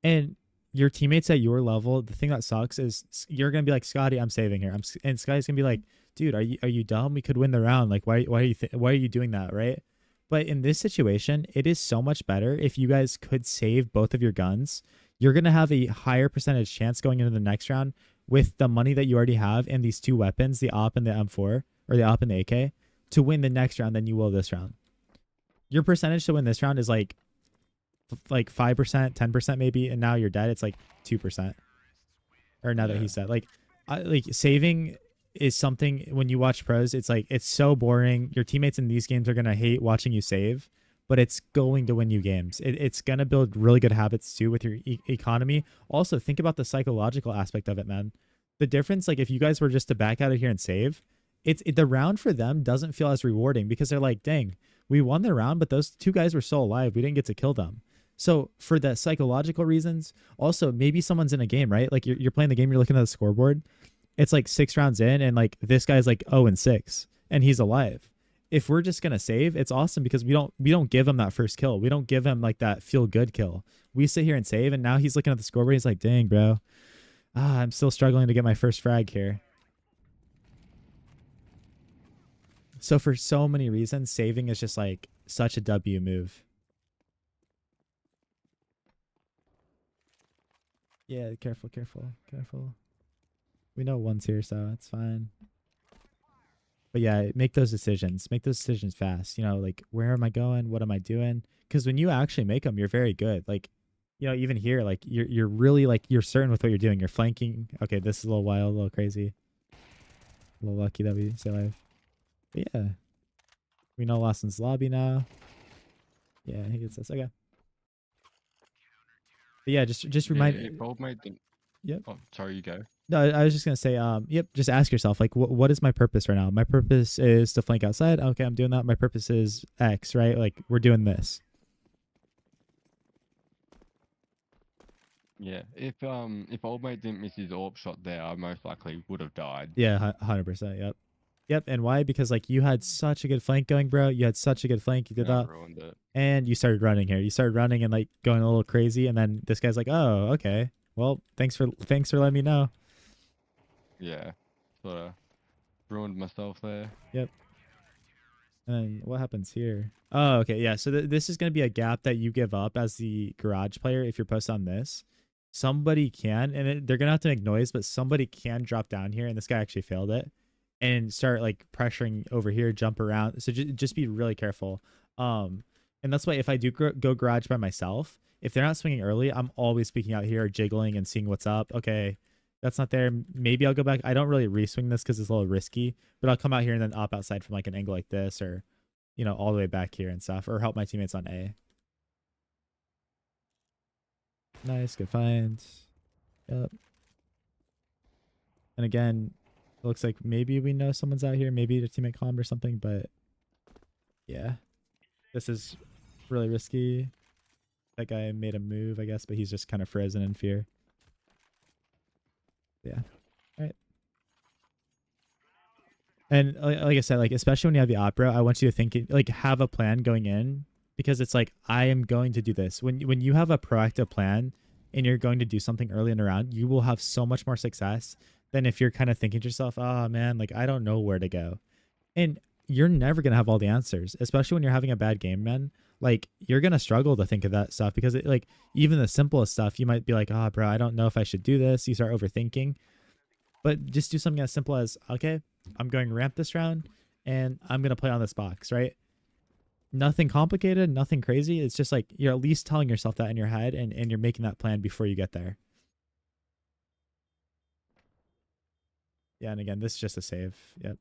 And your teammates at your level, the thing that sucks is you're gonna be like, Scotty, I'm saving here. And Scotty's gonna be like, dude, are you dumb? We could win the round. Like, why are you doing that, right? But in this situation, it is so much better if you guys could save both of your guns. You're gonna have a higher percentage chance going into the next round with the money that you already have and these two weapons, the op and the M4 or the op and the AK, to win the next round than you will this round. Your percentage to win this round is like 5%, 10% maybe, and now you're dead. It's like 2%. Or now that yeah. he's dead, like saving is something when you watch pros, it's like it's so boring. Your teammates in these games are gonna hate watching you save, but it's going to win you games. It's gonna build really good habits too with your economy. Also, think about the psychological aspect of it, man. The difference, like if you guys were just to back out of here and save, the round for them doesn't feel as rewarding because they're like, dang, we won the round, but those two guys were still alive. We didn't get to kill them. So for the psychological reasons, also maybe someone's in a game, right? Like you're playing the game, you're looking at the scoreboard. It's like 6 rounds in, and like this guy's like 0-6, and he's alive. If we're just gonna save, it's awesome because we don't give him that first kill. We don't give him like that feel good kill. We sit here and save, and now he's looking at the scoreboard. He's like, dang, bro, I'm still struggling to get my first frag here. So for so many reasons, saving is just like such a W move. Yeah, careful, careful, careful. We know one's here, so it's fine. But yeah, make those decisions. Make those decisions fast. Like where am I going? What am I doing? Because when you actually make them, you're very good. Like, even here, like you're really like you're certain with what you're doing. You're flanking. Okay, this is a little wild, a little crazy. A little lucky that we stay alive. But yeah, we know Lawson's lobby now. Yeah, he gets this. Okay. But yeah, just Yeah, remind. it bold made the Yep. oh sorry, you go. No, I was just gonna say, yep. Just ask yourself, like, what is my purpose right now? My purpose is to flank outside. Okay, I'm doing that. My purpose is X, right? Like, we're doing this. Yeah. If old mate didn't miss his AWP shot there, I most likely would have died. Yeah, 100%. Yep. Yep. And why? Because like you had such a good flank going, bro. You had such a good flank. You did And I that, ruined it. and you started running here. You started running and like going a little crazy, and then this guy's like, "Oh, okay. Well, thanks for letting me know." Yeah. Sort of ruined myself there. Yep. And then what happens here? Oh, okay. Yeah. So this is going to be a gap that you give up as the garage player if you're posted on this. Somebody can, and they're going to have to make noise, but somebody can drop down here. And this guy actually failed it and start like pressuring over here, jump around. So just be really careful. And that's why if I do go garage by myself, if they're not swinging early, I'm always speaking out here, jiggling and seeing what's up. Okay. That's not there. Maybe I'll go back. I don't really reswing this because it's a little risky, but I'll come out here and then up outside from like an angle like this, or all the way back here and stuff, or help my teammates on A. Nice, good find. Yep. And again, it looks like maybe we know someone's out here, maybe the teammate calmed or something, but yeah, this is really risky. That guy made a move, I guess, but he's just kind of frozen in fear. Yeah. All right. And like I said, like especially when you have the opera, I want you to think like have a plan going in, because it's like I am going to do this. When you have a proactive plan and you're going to do something early in the round, you will have so much more success than if you're kind of thinking to yourself, "Oh man, like I don't know where to go." And you're never gonna have all the answers, especially when you're having a bad game, man. Like you're gonna struggle to think of that stuff because like even the simplest stuff, you might be like, "Oh, bro, I don't know if I should do this." You start overthinking. But just do something as simple as, okay, I'm going ramp this round and I'm going to play on this box, right? Nothing complicated, nothing crazy. It's just like you're at least telling yourself that in your head, and you're making that plan before you get there. Yeah, and again, this is just a save. Yep.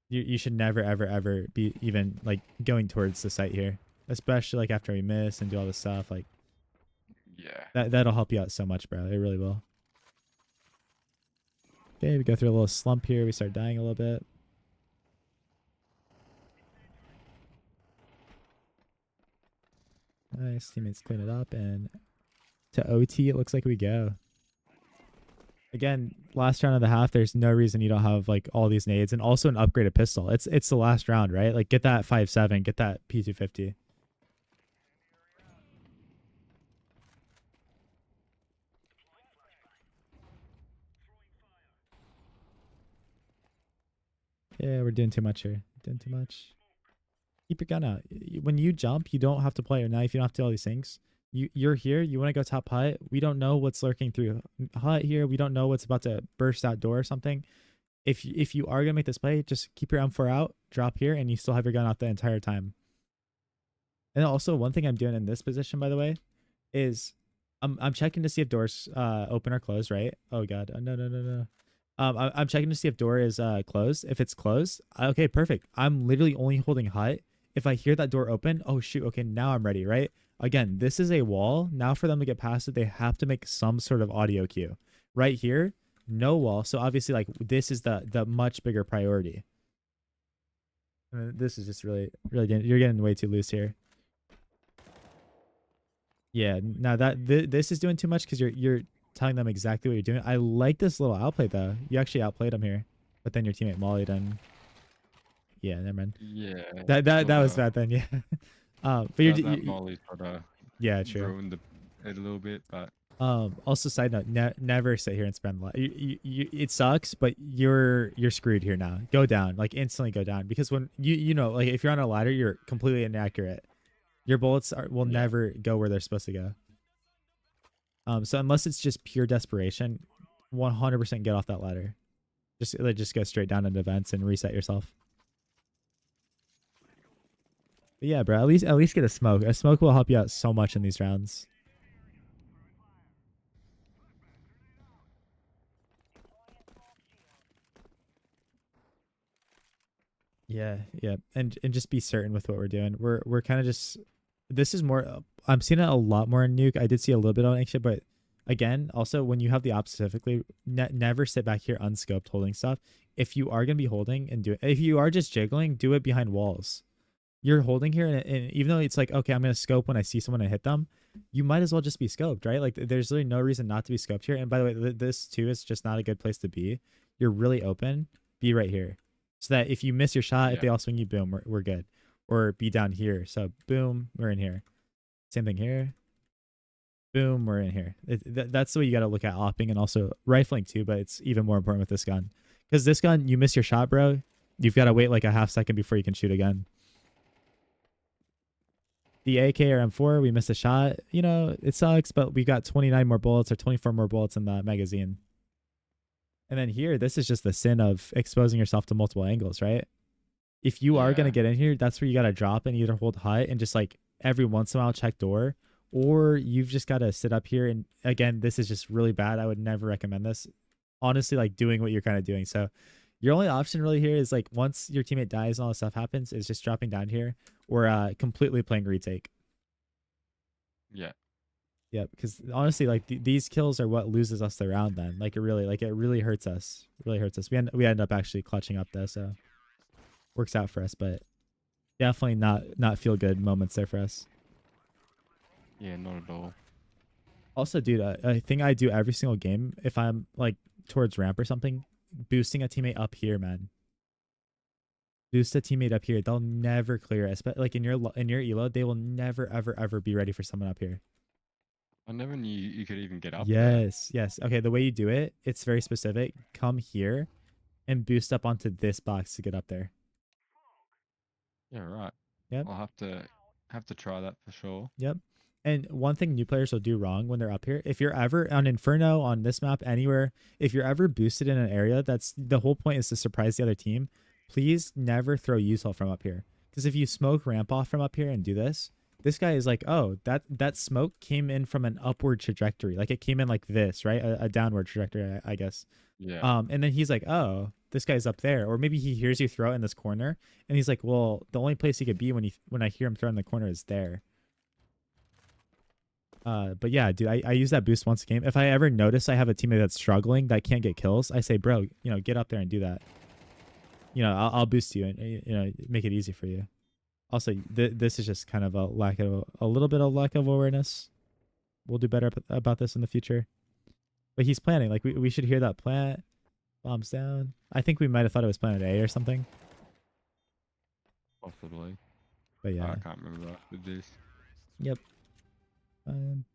You should never, ever, ever be even like going towards the site here, especially like after we miss and do all this stuff. Like Yeah. that'll help you out so much, bro. It really will. Okay, we go through a little slump here. We start dying a little bit. Nice. Teammates clean it up, and to OT, it looks like we go. Again, last round of the half, there's no reason you don't have like all these nades and also an upgraded pistol. It's the last round, right? Like get that 5.7, get that P250. Yeah, we're doing too much here. Doing too much. Keep your gun out. When you jump, you don't have to play your knife. You don't have to do all these things. You're here. You want to go top hut. We don't know what's lurking through hut here. We don't know what's about to burst out door or something. If you are gonna make this play, just keep your M4 out, drop here, and you still have your gun out the entire time. And also, one thing I'm doing in this position, by the way, is I'm checking to see if doors open or closed, right? Oh god, no no no no. I'm checking to see if door is closed. If it's closed, okay, perfect. I'm literally only holding hut. If I hear that door open, oh shoot, okay, now I'm ready, right? Again, this is a wall. Now for them to get past it, they have to make some sort of audio cue. Right here, no wall. So obviously, like this is the much bigger priority. This is just really really you're getting way too loose here. Yeah, now this is doing too much because you're telling them exactly what you're doing. I like this little outplay though. You actually outplayed him here, but then your teammate mollied and yeah, never mind. Yeah. That was Sorta. bad then. Yeah. But That Molly sorta yeah, true. ruined it a little bit, but Also side note, never sit here and spend it sucks, but you're screwed here now. Go down, like instantly go down, because when like if you're on a ladder, you're completely inaccurate. Your bullets will yeah. never go where they're supposed to go. So unless it's just pure desperation, 100% get off that ladder. Just go straight down into vents and reset yourself. But yeah, bro. At least get a smoke. A smoke will help you out so much in these rounds. Yeah, yeah, and just be certain with what we're doing. We're kind of just. This is more. I'm seeing it a lot more in nuke. I did see a little bit on exit, but Again, also when you have the op specifically, never sit back here unscoped holding stuff. If you are gonna be holding and do it, if you are just jiggling, do it behind walls. You're holding here, and even though it's like, okay, I'm gonna scope when I see someone and hit them, you might as well just be scoped, right? Like there's really no reason not to be scoped here. And by the way, this too is just not a good place to be. You're really open. Be right here, so that if you miss your shot, if Yeah. they all swing you, boom, we're good. Or be down here, so boom, we're in here. Same thing here. Boom, we're in here. That's the way you got to look at opping and also rifling too, but it's even more important with this gun. Because this gun, you miss your shot, bro, you've got to wait like a half second before you can shoot again. The AK or M4, we missed a shot. You know, it sucks, but we got 29 more bullets or 24 more bullets in the magazine. And then here, this is just the sin of exposing yourself to multiple angles, right? If you are going to Yeah. get in here, that's where you got to drop and either hold hut and just like every once in a while check door, or you've just got to sit up here. And again, this is just really bad. I would never recommend this. Honestly, like doing what you're kind of doing. So your only option really here is like once your teammate dies and all this stuff happens, is just dropping down here or completely playing retake. Yeah. Yeah, because honestly, like these kills are what loses us the round. Then, like it really hurts us. It really hurts us. We end up actually clutching up though, so works out for us. But definitely not feel good moments there for us. Yeah. Not at all. Also, dude, a thing I do every single game if I'm like towards ramp or something, boosting a teammate up here, man. Boost a teammate up here. They'll never clear us, but like in your elo, they will never ever be ready for someone up here. I never knew you could even get up there. Yes, yes. Okay, the way you do it, it's very specific. Come here and boost up onto this box to get up there. Yeah. Right. Yep. I'll have to try that for sure. Yep. And one thing new players will do wrong when they're up here, if you're ever on Inferno, on this map, anywhere, if you're ever boosted in an area, that's the whole point is to surprise the other team. Please never throw useful from up here. Because if you smoke ramp off from up here and do this guy is like, oh, that smoke came in from an upward trajectory. Like it came in like this, right? A downward trajectory, I guess. Yeah. And then he's like, oh, this guy's up there. Or maybe he hears you throw it in this corner and he's like, well, the only place he could be when I hear him throw in the corner is there. But yeah, dude, I use that boost once a game. If I ever notice I have a teammate that's struggling that can't get kills, I say, bro, get up there and do that. I'll boost you and make it easy for you. Also, this is just kind of a little bit of lack of awareness. We'll do better about this in the future. But he's planning. Like we should hear that plant. Bombs down. I think we might have thought it was planet A or something. Possibly. But yeah. I can't remember with this. Yep. Um,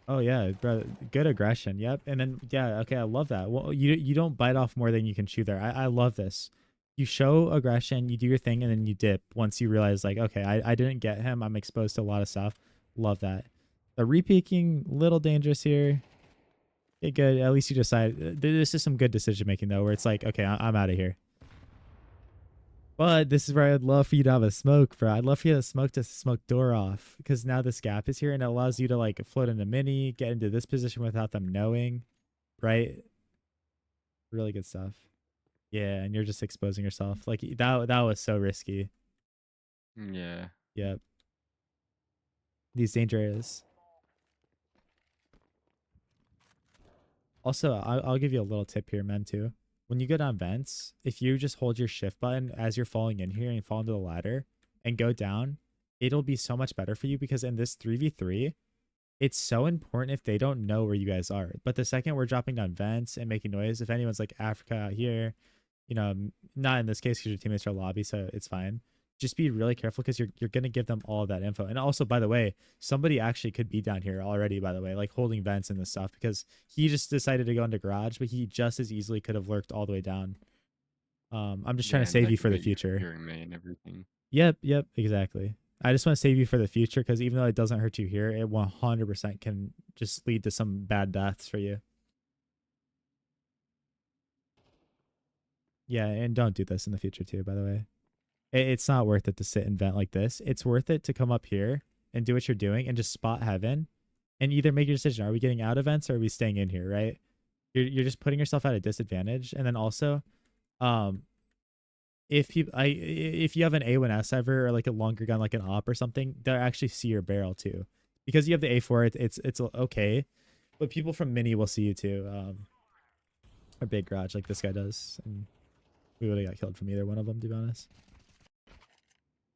oh yeah, bro. Good aggression. Yep. And then yeah, okay, I love that. Well, you don't bite off more than you can chew there. I love this. You show aggression, you do your thing, and then you dip once you realize like, okay, I didn't get him. I'm exposed to a lot of stuff. Love that. The repeaking, little dangerous here. Okay, good. At least you decide. This is some good decision making though, where it's like, okay, I'm out of here. But this is where I'd love for you to have a smoke, bro. I'd love for you to smoke door off because now this gap is here and it allows you to like float into mini, get into this position without them knowing, right? Really good stuff. Yeah, and you're just exposing yourself. Like that was so risky. Yeah. Yep. These danger areas. Also, I'll give you a little tip here, men, too. When you go down vents, if you just hold your shift button as you're falling in here and fall into the ladder and go down, it'll be so much better for you because in this 3v3, it's so important if they don't know where you guys are. But the second we're dropping down vents and making noise, if anyone's like Africa out here, not in this case because your teammates are lobby, so it's fine. Just be really careful because you're gonna give them all of that info. And also, by the way, somebody actually could be down here already, by the way, like holding vents and this stuff because he just decided to go into garage, but he just as easily could have lurked all the way down. I'm just trying Yeah, to and save they you could for the be future. hearing me and everything. Yep, exactly. I just want to save you for the future because even though it doesn't hurt you here, it 100% can just lead to some bad deaths for you. Yeah, and don't do this in the future too, by the way. It's not worth it to sit and vent like this. It's worth it to come up here and do what you're doing and just spot heaven and either make your decision. Are we getting out of vents or are we staying in here, right? You're just putting yourself at a disadvantage. And then also, um, if you have an A1S ever or like a longer gun like an op or something, they'll actually see your barrel too, because you have the A4. It's okay, but people from mini will see you too. Or big garage like this guy does, and we would have got killed from either one of them, to be honest.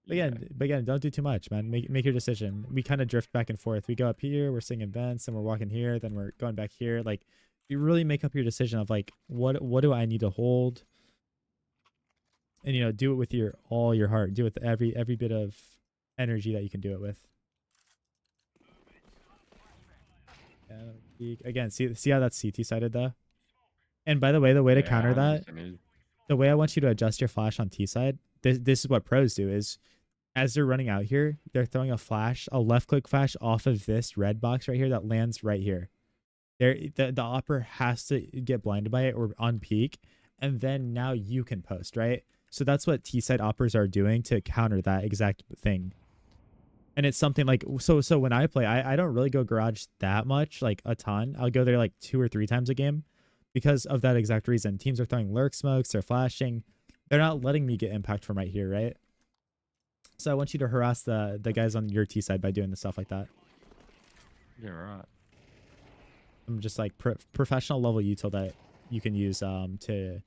Yeah. But again, don't do too much, man. Make your decision. We kind of drift back and forth. We go up here, we're seeing events, and we're walking here, then we're going back here. Like, you really make up your decision of like, what do I need to hold, and do it with all your heart. Do it with every bit of energy that you can do it with. Again, see how that's CT sided though. And by the way, the way to Yeah, counter that, 100% is. the way I want you to adjust your flash on T side, this is what pros do is as they're running out here, they're throwing a left click flash off of this red box right here that lands right here. The opper has to get blinded by it or on peak, and then now you can post, right? So that's what T side oppers are doing to counter that exact thing. And it's something like so when I play, I don't really go garage that much, like a ton. I'll go there like 2 or 3 times a game because of that exact reason. Teams are throwing lurk smokes, they're flashing. They're not letting me get impact from right here, right? So I want you to harass the guys on your T side by doing the stuff like that. Yeah, right. I'm just like professional level util that you can use to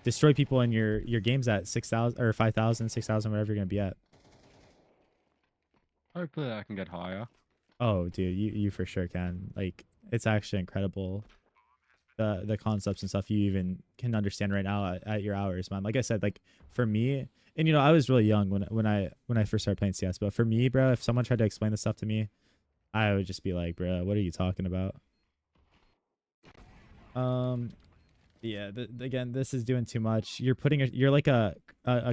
destroy people in your games at 6,000 or 5,000, 6,000, whatever you're gonna be at. Hopefully I can get higher. Oh, dude, you for sure can. Like, it's actually incredible the concepts and stuff you even can understand right now at your hours, man. Like I said, like for me, and I was really young when I first started playing CS, but for me, bro, if someone tried to explain this stuff to me, I would just be like, bro, what are you talking about? Yeah, again, this is doing too much. You're like a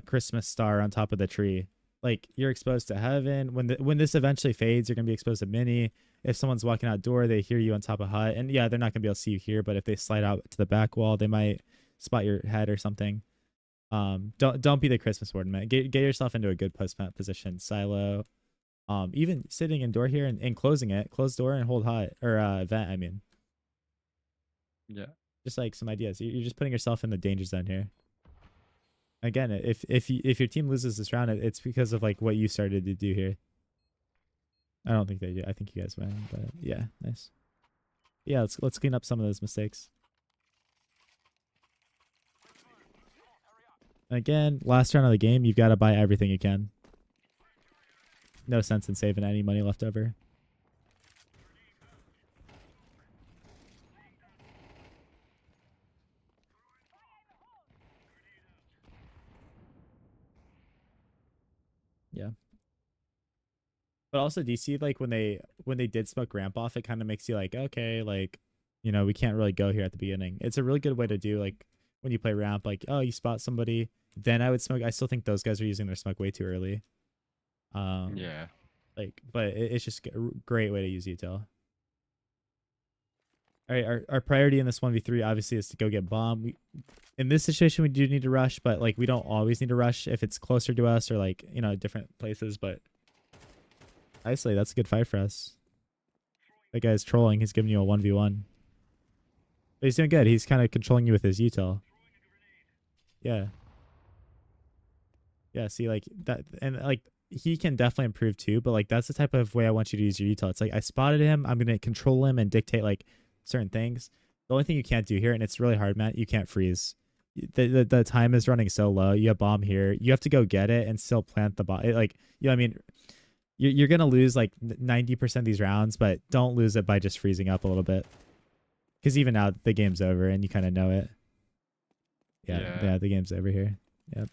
Christmas star on top of the tree. Like, you're exposed to heaven. When this eventually fades, you're gonna be exposed to mini. If someone's walking outdoor, they hear you on top of hut, and yeah, they're not gonna be able to see you here. But if they slide out to the back wall, they might spot your head or something. Don't be the Christmas warden, man. Get yourself into a good post plant position, silo. Even sitting indoor here and closing it, close door and hold hut or vent. I mean, Yeah. just like some ideas. You're just putting yourself in the danger zone here. Again, if your team loses this round, it's because of like what you started to do here. I don't think they do. I think you guys win, but yeah, nice. Yeah, let's clean up some of those mistakes. Again, last round of the game, you've got to buy everything you can. No sense in saving any money left over. Yeah. But also, do you see like when they did smoke ramp off, it kind of makes you like, okay, like, we can't really go here at the beginning. It's a really good way to do like when you play ramp, like, oh, you spot somebody, then I would smoke. I still think those guys are using their smoke way too early. Yeah. Like, but it's just a great way to use util. All right, our priority in this 1v3 obviously is to go get bomb. In this situation, we do need to rush, but like we don't always need to rush if it's closer to us or like, different places. But isolate, that's a good fight for us. That guy's trolling. He's giving you a 1v1. But he's doing good. He's kind of controlling you with his util. Yeah. Yeah, see, like that, and like he can definitely improve too, but like that's the type of way I want you to use your util. It's like I spotted him, I'm gonna control him and dictate like certain things. The only thing you can't do here, and it's really hard, Matt, you can't freeze. The time is running so low. You have bomb here. You have to go get it and still plant the bomb. Like, I mean, you're gonna lose like 90% of these rounds, but don't lose it by just freezing up a little bit. Because even now the game's over and you kind of know it. Yeah, Yeah. the game's over here. Yep.